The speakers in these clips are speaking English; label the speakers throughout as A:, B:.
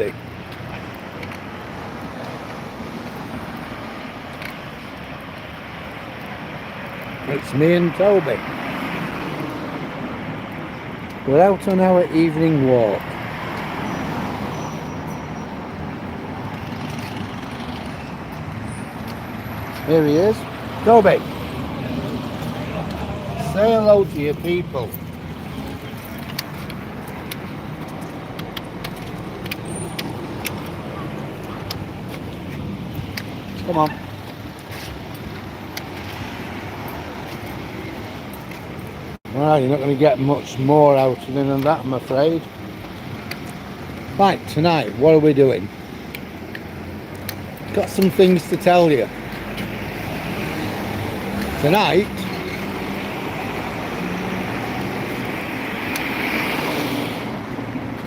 A: It's me and Toby. We're out on our evening walk. Here he is. Toby, say hello to your people. Come on. Well, you're not going to get much more out of him than that, I'm afraid. Right, tonight, what are we doing? Got some things to tell you. Tonight,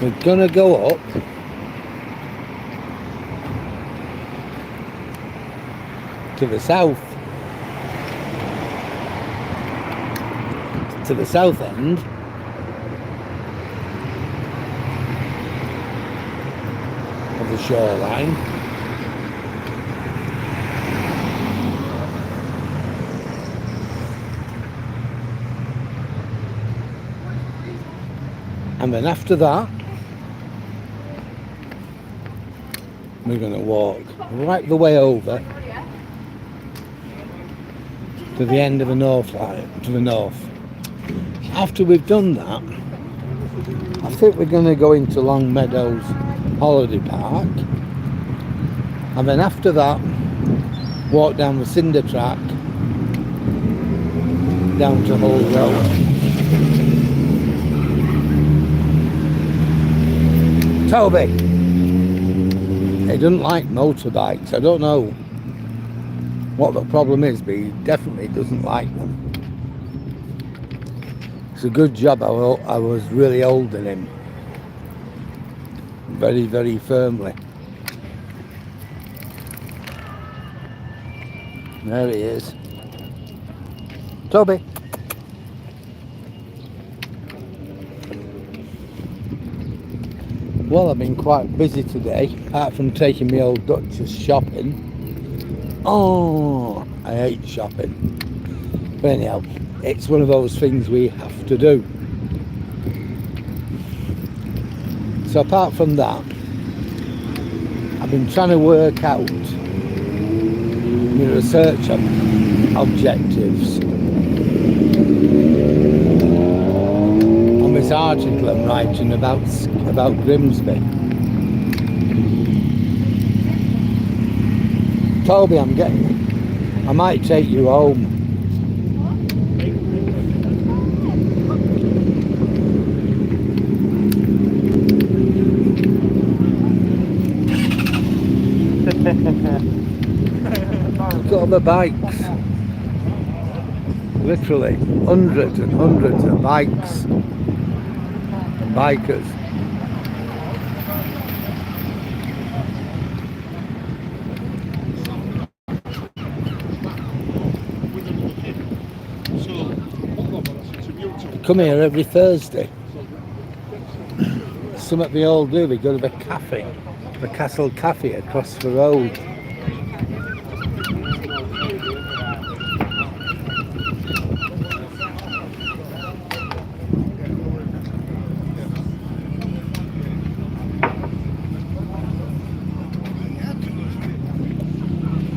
A: we're going to go up to the south end of the shoreline, and then after that we're going to walk right the way over to the end of the north line, to the north. After we've done that, I think we're going to go into Long Meadows Holiday Park, and then after that walk down the cinder track down to Hull Road. Toby, he doesn't like motorbikes. I don't know what the problem is, but he definitely doesn't like them. It's a good job I was really holding him very, very firmly. There he is. Toby. Well, I've been quite busy today, apart from taking my old Duchess shopping. Oh, I hate shopping. But anyhow, it's one of those things we have to do. So apart from that, I've been trying to work out my research objectives on this article I'm writing about Grimsby. Toby, I might take you home. Look at all the bikes. Literally hundreds and hundreds of bikes and bikers. I come here every Thursday. Something we all do, we go to the cafe, the Castle Cafe across the road.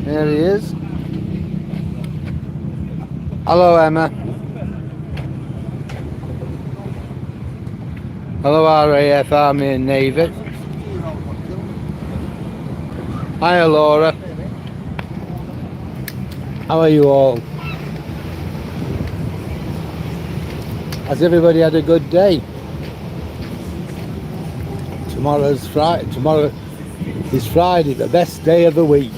A: There he is. Hello, Emma. Hello, RAF, Army and Navy. Hi, Laura. How are you all? Has everybody had a good day? Tomorrow's Friday. Tomorrow is Friday, the best day of the week.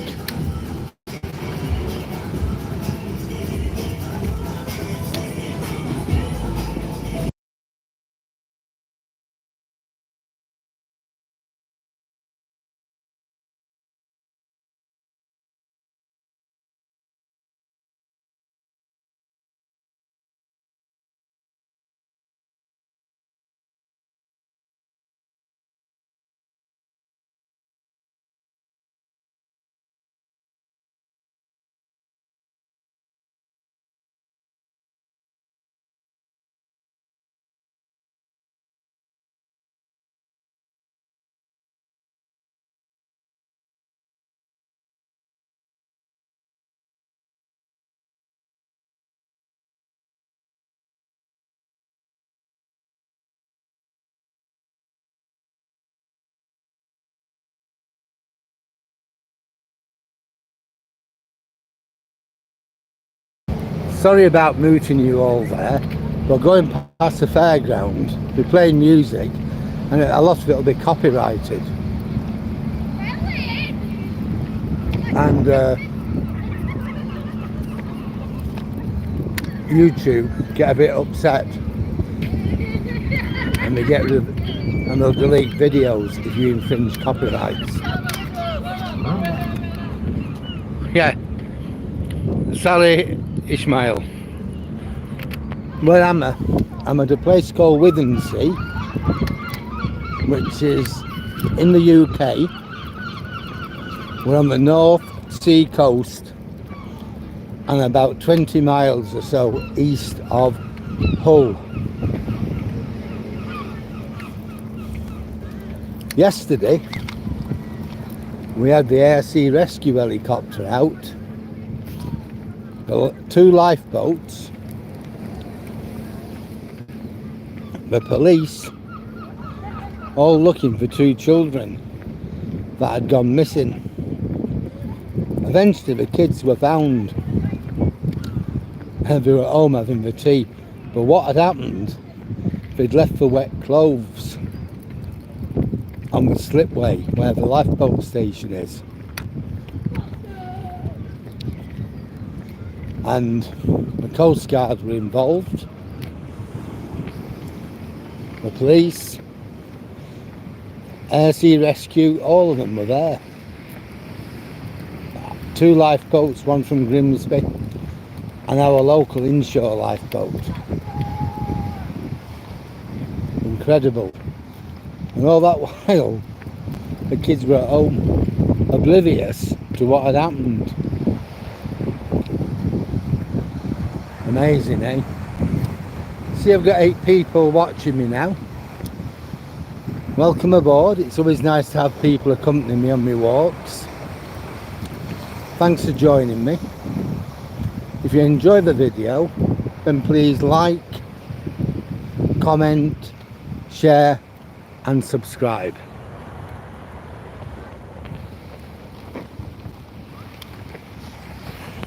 A: Sorry about mooting you all there, but going past the fairground, we're playing music, and a lot of it will be copyrighted. And YouTube get a bit upset, and they get rid of, and they'll delete videos if you infringe copyrights. Yeah, Sally Ishmael. Where am I? I'm at a place called Withensea, which is in the UK. We're on the North Sea coast and about 20 miles or so east of Hull. Yesterday, we had the air sea rescue helicopter out, 2 lifeboats, the police, all looking for 2 children that had gone missing. Eventually the kids were found and they were at home having the tea, but what had happened, they'd left for wet clothes on the slipway where the lifeboat station is, and the Coast Guard were involved, the police, air sea rescue, all of them were there. 2 lifeboats, one from Grimsby and our local inshore lifeboat. Incredible. And all that while the kids were at home, oblivious to what had happened. Amazing, eh? See, I've got 8 people watching me now. Welcome aboard. It's always nice to have people accompanying me on my walks. Thanks for joining me. If you enjoy the video, then please like, comment, share and subscribe.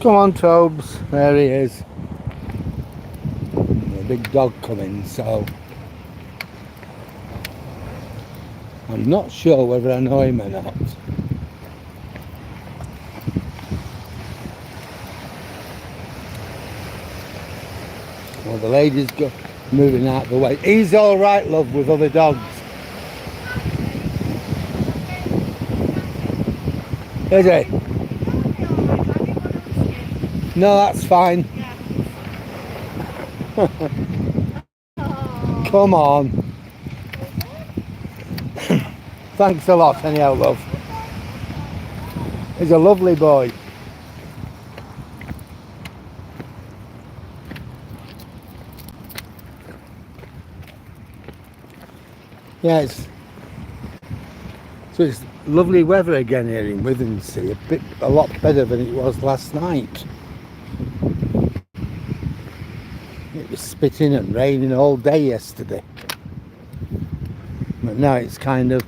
A: Come on, Tobes. There he is. A big dog coming, so I'm not sure whether I know him or not. Well, the lady's moving out the way. He's all right, love, with other dogs. Is he? No, that's fine. Come on. Thanks a lot, anyhow, love. He's a lovely boy. Yes. So it's lovely weather again here in Withensea. A lot better than it was last night. It was spitting and raining all day yesterday. But now it's kind of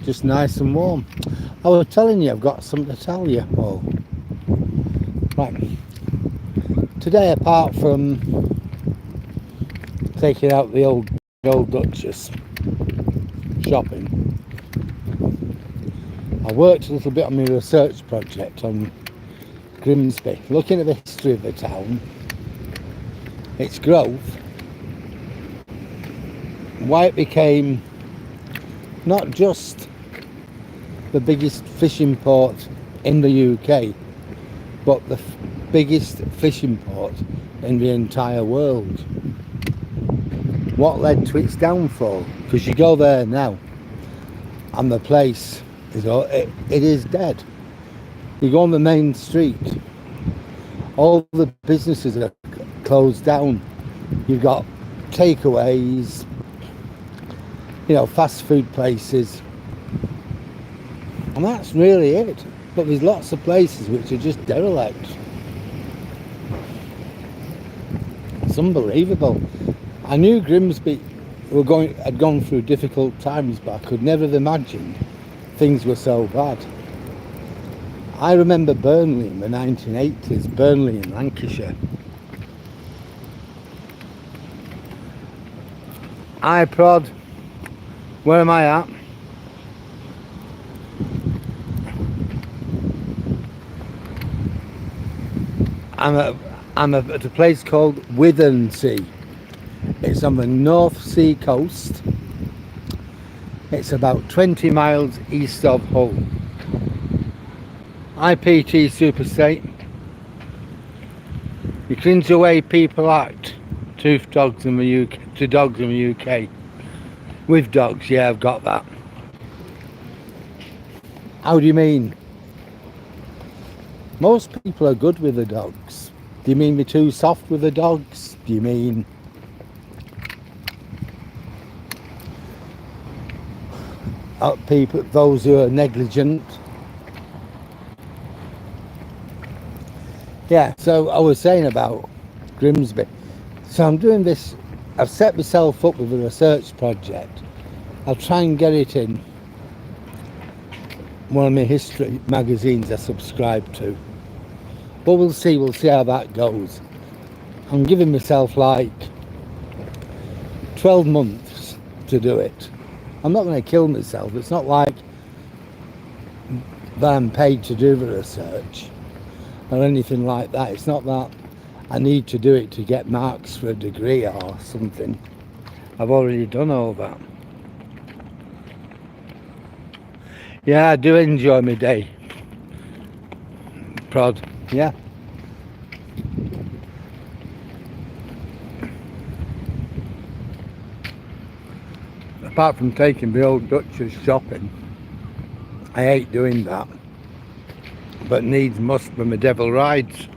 A: just nice and warm. I was telling you, I've got something to tell you all. Right. Today, apart from taking out the old Duchess shopping, I worked a little bit on my research project on Grimsby, looking at the history of the town, its growth, why it became not just the biggest fishing port in the UK, but the biggest fishing port in the entire world. What led to its downfall? Because you go there now and the place is it is dead. You go on the main street, all the businesses are closed down. You've got takeaways, you know, fast food places, and that's really it. But there's lots of places which are just derelict. It's unbelievable. I knew Grimsby had gone through difficult times, but I could never have imagined things were so bad. I remember Burnley in the 1980s, Burnley in Lancashire. iProd, where am I at? I'm at a place called Withensea. It's on the North Sea coast. It's about 20 miles east of Hull. IPT Superstate. You cringe the way people act to dogs in the UK. With dogs, yeah, I've got that. How do you mean? Most people are good with the dogs. Do you mean me too soft with the dogs? Do you mean people, those who are negligent? Yeah, so I was saying about Grimsby. So I'm doing this, I've set myself up with a research project. I'll try and get it in one of my history magazines I subscribe to. But we'll see how that goes. I'm giving myself like 12 months to do it. I'm not going to kill myself. It's not like that I'm paid to do the research or anything like that. It's not that I need to do it to get marks for a degree or something. I've already done all that. Yeah, I do enjoy my day. Prod, yeah. Apart from taking the old Duchess shopping, I hate doing that. But needs must when the devil rides.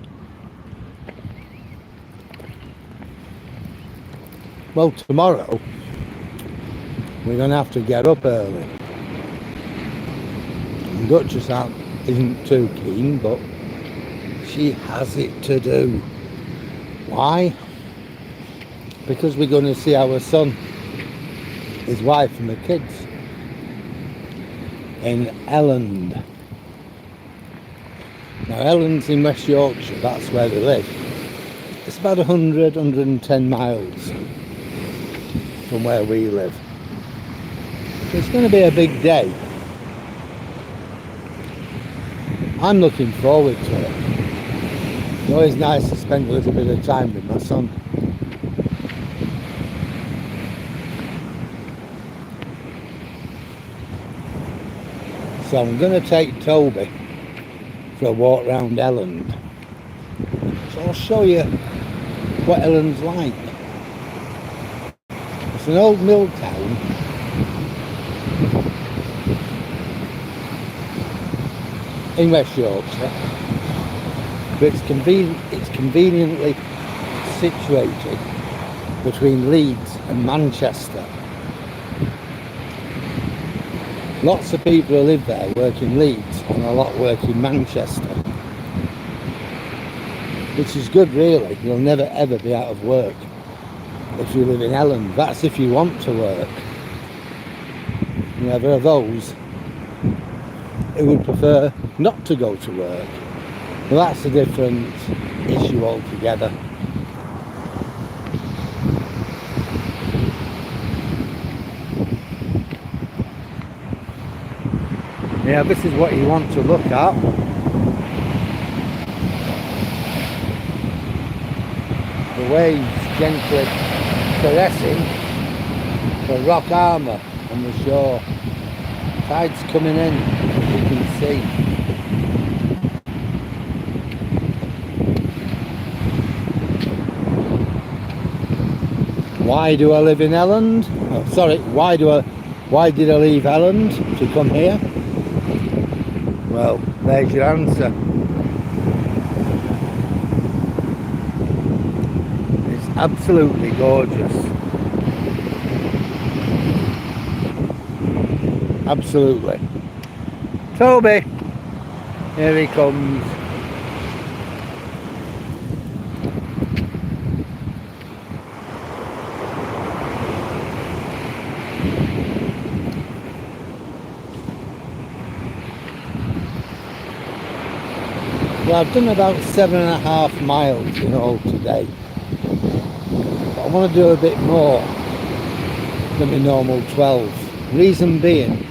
A: Well, tomorrow we're going to have to get up early. And Duchess isn't too keen, but she has it to do. Why? Because we're going to see our son, his wife and the kids in Elland. Now Elland's in West Yorkshire, that's where they live. It's about 110 miles from where we live. It's going to be a big day. I'm looking forward to it. It's always nice to spend a little bit of time with my son. So I'm going to take Toby for a walk round Elland. So I'll show you what Elland's like. It's an old mill town. In West Yorkshire. But it's conveniently situated between Leeds and Manchester. Lots of people who live there work in Leeds and a lot work in Manchester. Which is good really, you'll never ever be out of work if you live in Elland. That's if you want to work. You know, there are those who would prefer not to go to work. Well, that's a different issue altogether. Yeah, this is what you want to look at. The waves gently caressing the rock armour on the shore. Tide's coming in, as you can see. Why do I live in Elland? Oh, sorry, why did I leave Elland to come here? Well, there's your answer. It's absolutely gorgeous. Absolutely. Toby, here he comes. Well, I've done about 7.5 miles in all today. But I want to do a bit more. than my normal 12. Reason being,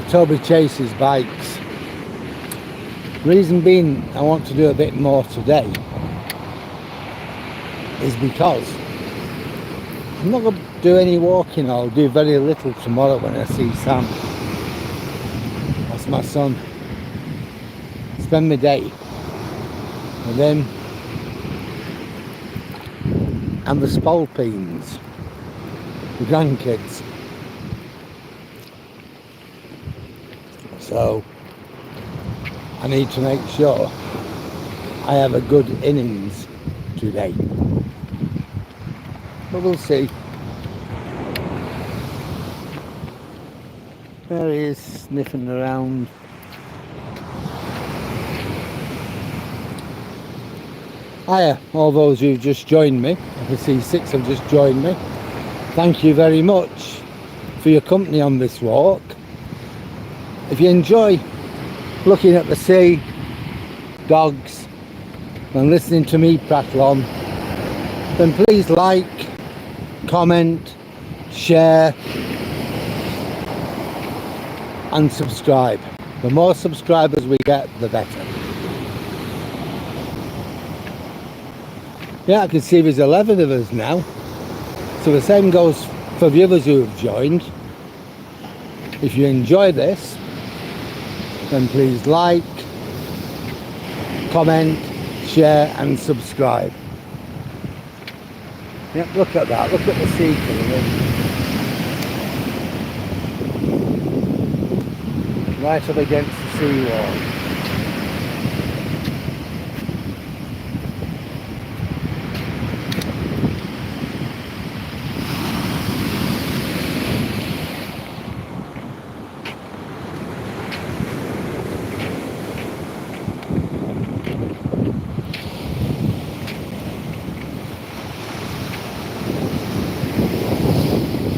A: Toby chases bikes. Reason being I want to do a bit more today is because I'm not going to do any walking. I'll do very little tomorrow when I see Sam. That's my son. Spend my day with him and the Spalpeens, the grandkids. So I need to make sure I have a good innings today. But we'll see. There he is, sniffing around. Hiya, all those who've just joined me. I can see 6 have just joined me. Thank you very much for your company on this walk. If you enjoy looking at the sea, dogs, and listening to me prattle on, then please like, comment, share, and subscribe. The more subscribers we get, the better. Yeah, I can see there's 11 of us now. So the same goes for the others who have joined. If you enjoy this, then please like, comment, share and subscribe. Yep, look at that, look at the sea coming in. Right up against the seawall.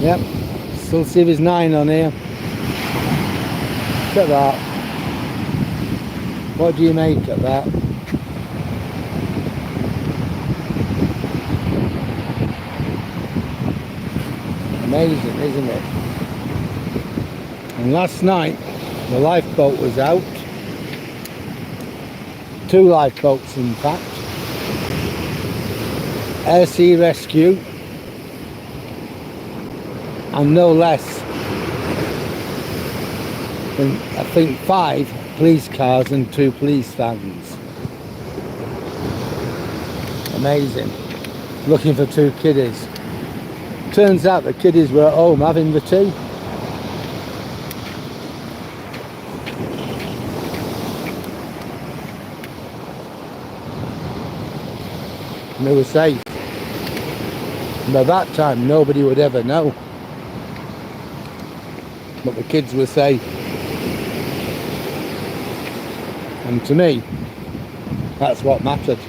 A: Yep, still see there's 9 on here. Look at that. What do you make of that? Amazing, isn't it? And last night the lifeboat was out. 2 lifeboats in fact. Air Sea Rescue. And no less than, I think, 5 police cars and 2 police vans. Amazing. Looking for 2 kiddies. Turns out the kiddies were at home having the tea. And they were safe. And by that time nobody would ever know. But the kids were safe. And to me, that's what mattered.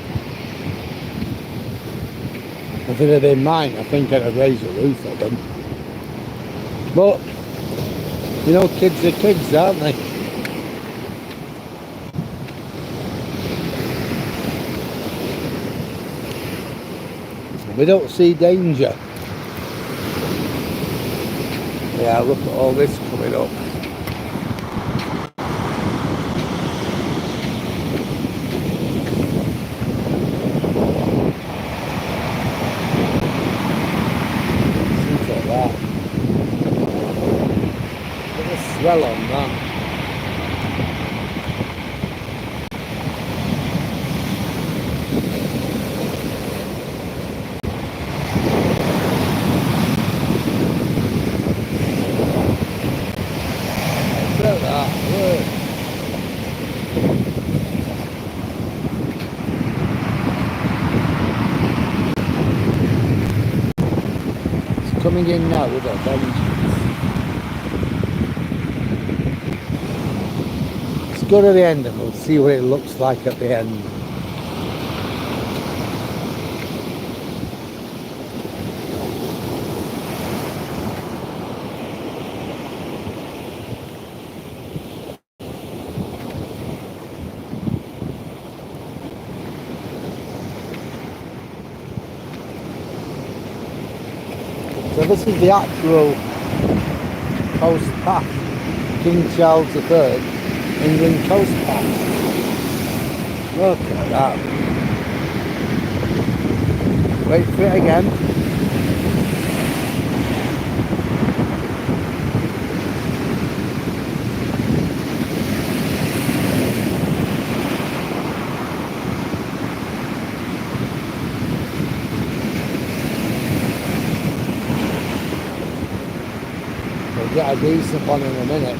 A: If it had been mine, I think I'd have raised the roof of them. But, you know, kids are kids, aren't they? We don't see danger. Yeah, look at all this coming up. Look at that. Look at the swell on that. Coming in now with a vengeance. Let's go to the end and we'll see what it looks like at the end. So this is the actual coast path, King Charles III, England coast path. Look at that. Wait for it again. We'll get a decent one in a minute.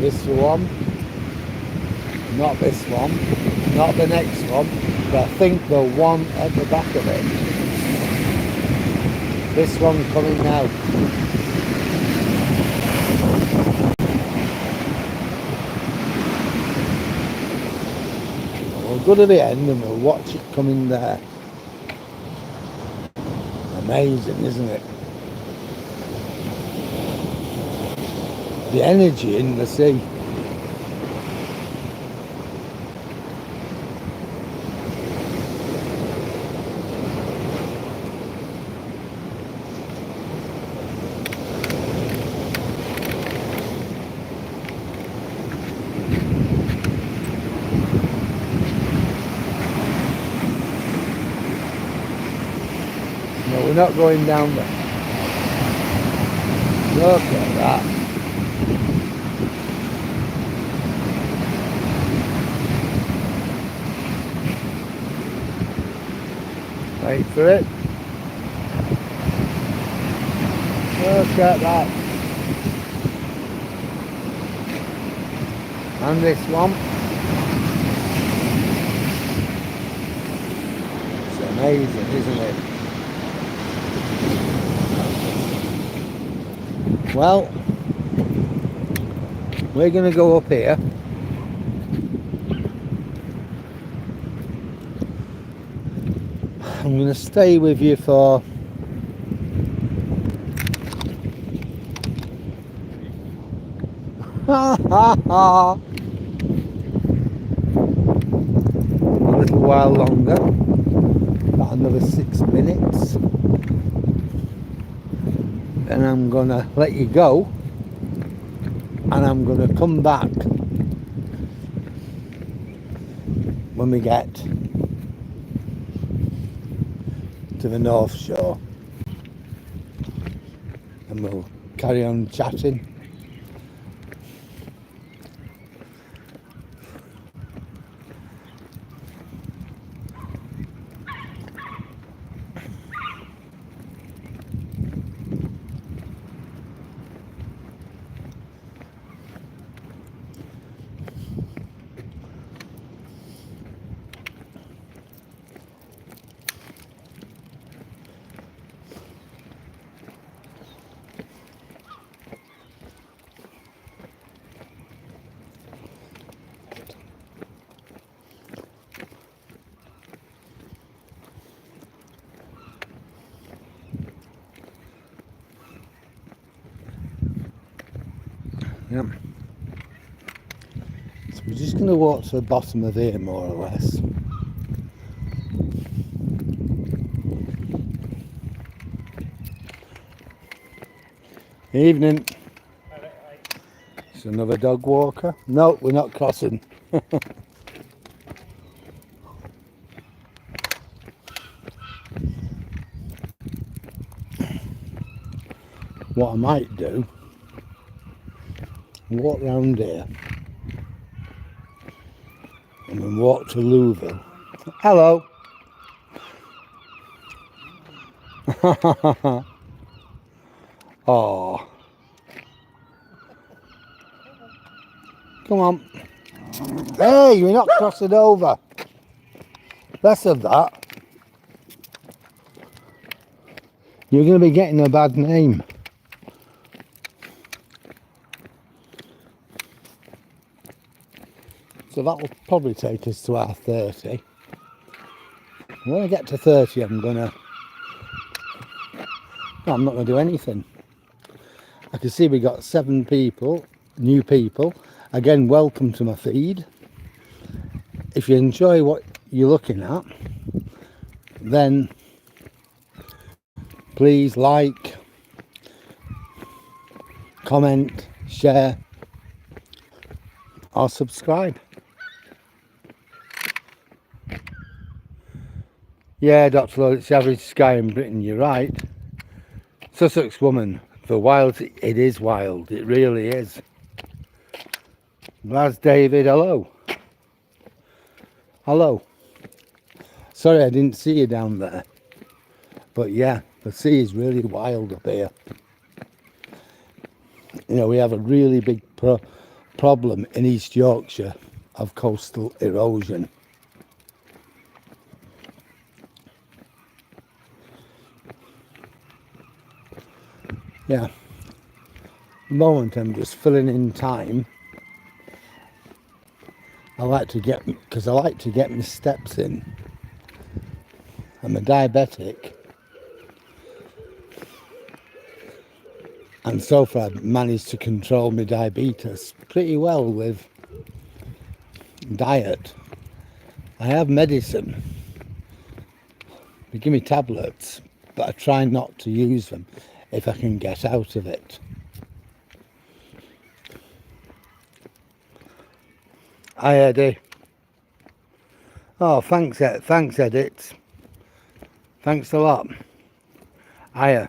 A: This one, not this one, not the next one, but I think the one at the back of it. This one coming now. We'll go to the end and we'll watch it coming there. Amazing, isn't it? The energy in the sea. No, we're not going down there. Look at that. Wait for it. Look at that. And this one. It's amazing, isn't it? Well, we're going to go up here. I'm going to stay with you for a little while longer, about another 6 minutes. Then I'm going to let you go and I'm going to come back when we get to the North Shore and we'll carry on chatting. Yep. So we're just going to walk to the bottom of here, more or less. Evening. It's another dog walker. No, we're not crossing. What I might do, walk round here and then walk to Louisville. Hello. Oh, come on. Hey, you're not crossing over. Less of that. You're going to be getting a bad name. So that will probably take us to our 30. When I get to 30, I'm not going to do anything. I can see we got 7 people, new people. Again, welcome to my feed. If you enjoy what you're looking at, then please like, comment, share, or subscribe. Yeah, Dr. Lord, it's the average sky in Britain, you're right. Sussex woman, the wild, it is wild, it really is. That's David, hello. Hello. Sorry I didn't see you down there. But yeah, the sea is really wild up here. You know, we have a really big problem in East Yorkshire of coastal erosion. Yeah. At the moment I'm just filling in time. I like to get my steps in. I'm a diabetic. And so far I've managed to control my diabetes pretty well with diet. I have medicine. They give me tablets, but I try not to use them if I can get out of it. Hi Eddie. Oh, thanks Edit. Thanks a lot. Hiya.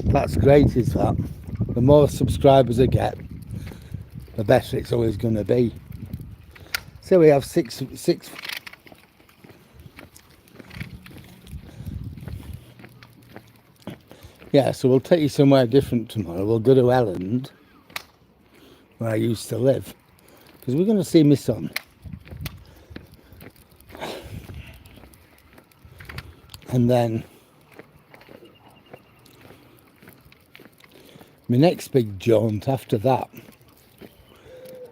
A: That's great, is that? The more subscribers I get, the better it's always going to be. So we have six. Yeah, so we'll take you somewhere different tomorrow. We'll go to Elland, where I used to live, because we're going to see my son. And then my next big jaunt after that,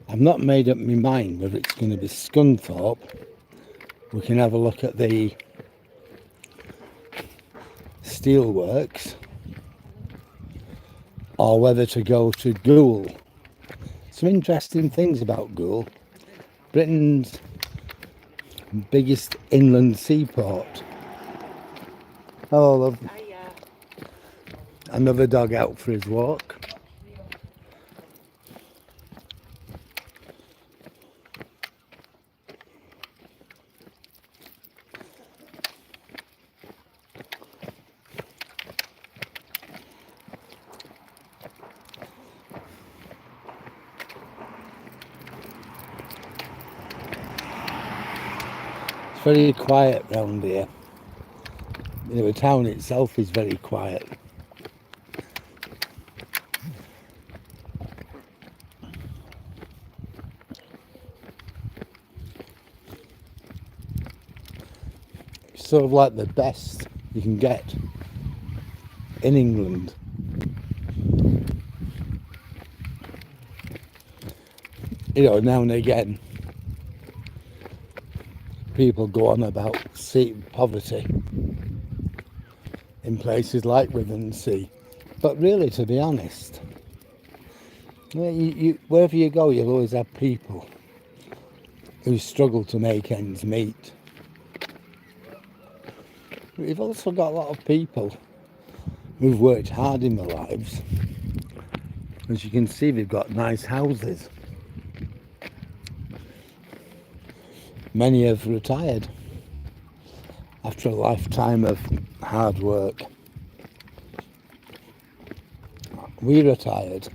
A: I've not made up my mind whether it's going to be Scunthorpe. We can have a look at the steelworks, or whether to go to Goole. Some interesting things about Goole. Britain's biggest inland seaport. Oh, love. Another dog out for his walk. It's very quiet round here. You know, the town itself is very quiet. It's sort of like the best you can get in England. You know, now and again people go on about poverty in places like Withernsea, but really, to be honest, wherever you go, you'll always have people who struggle to make ends meet. But you've also got a lot of people who've worked hard in their lives. As you can see, they've got nice houses. Many have retired after a lifetime of hard work. We retired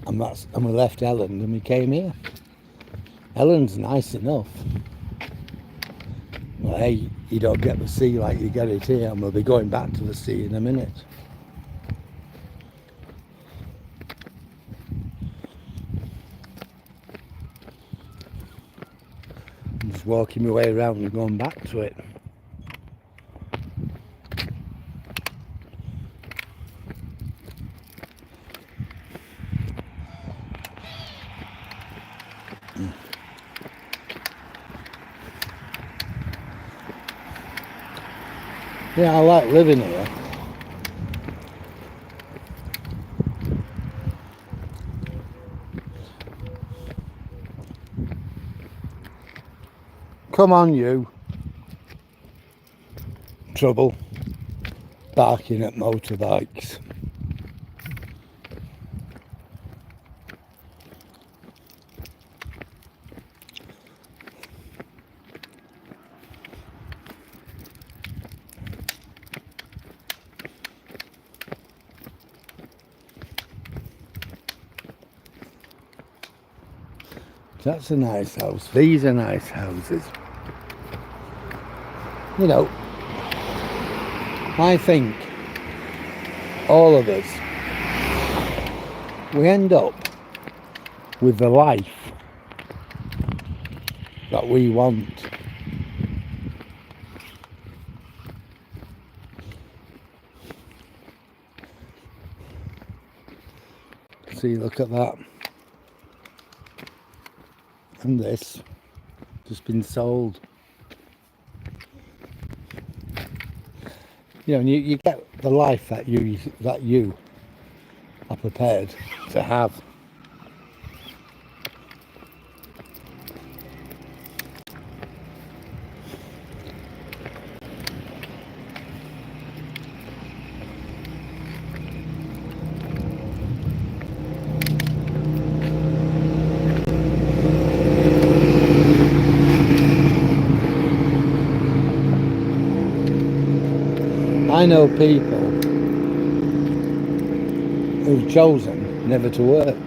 A: and we left Ellen and we came here. Ellen's nice enough. Well, hey, you don't get the sea like you get it here, and we'll be going back to the sea in a minute. I'm just walking my way around and going back to it. Yeah, I like living here. Come on, you. Trouble. Barking at motorbikes. That's a nice house. These are nice houses. You know, I think all of us, we end up with the life that we want. See, look at that. And this just been sold. You know, and you get the life that you are prepared to have. I know people who've chosen never to work.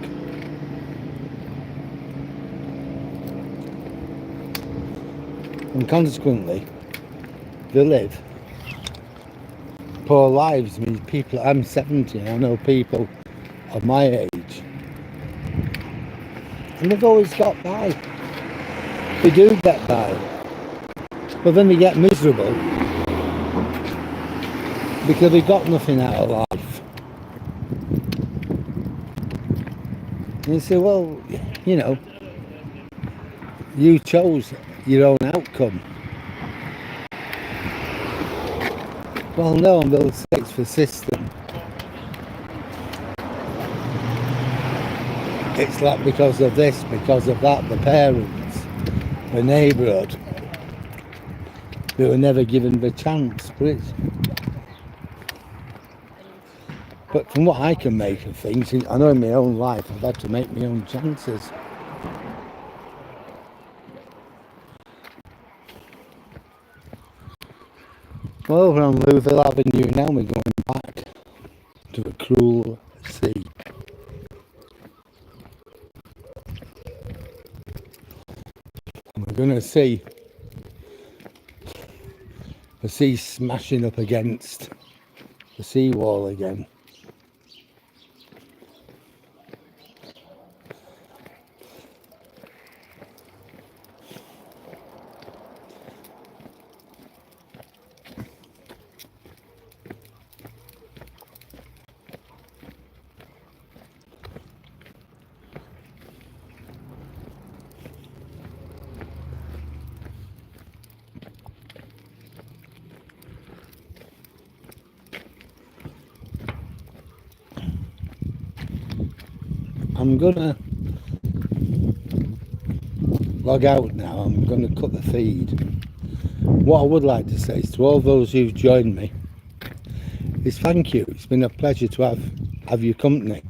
A: And consequently, they live poor lives. I mean, people, I'm 70 and I know people of my age, and they've always got by. They do get by. But then they get miserable because they got nothing out of life. And you say, well, you know, you chose your own outcome. Well, no, I'm going to say it's the system. It's like because of this, because of that, the parents, the neighbourhood, they were never given the chance. But from what I can make of things, I know in my own life I've had to make my own chances. Well, we're on Louisville Avenue now, we're going back to the cruel sea. And we're going to see the sea smashing up against the seawall again. I'm gonna log out now. I'm gonna cut the feed. What I would like to say is to all those who've joined me is thank you. It's been a pleasure to have your company,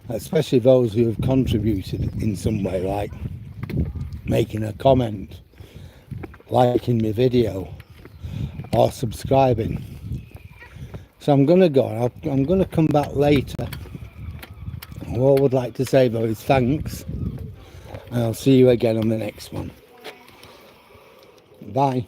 A: especially those who have contributed in some way, like making a comment, liking my video, or subscribing. So I'm gonna go. I'm gonna come back later All I would like to say though is thanks, and I'll see you again on the next one. Bye.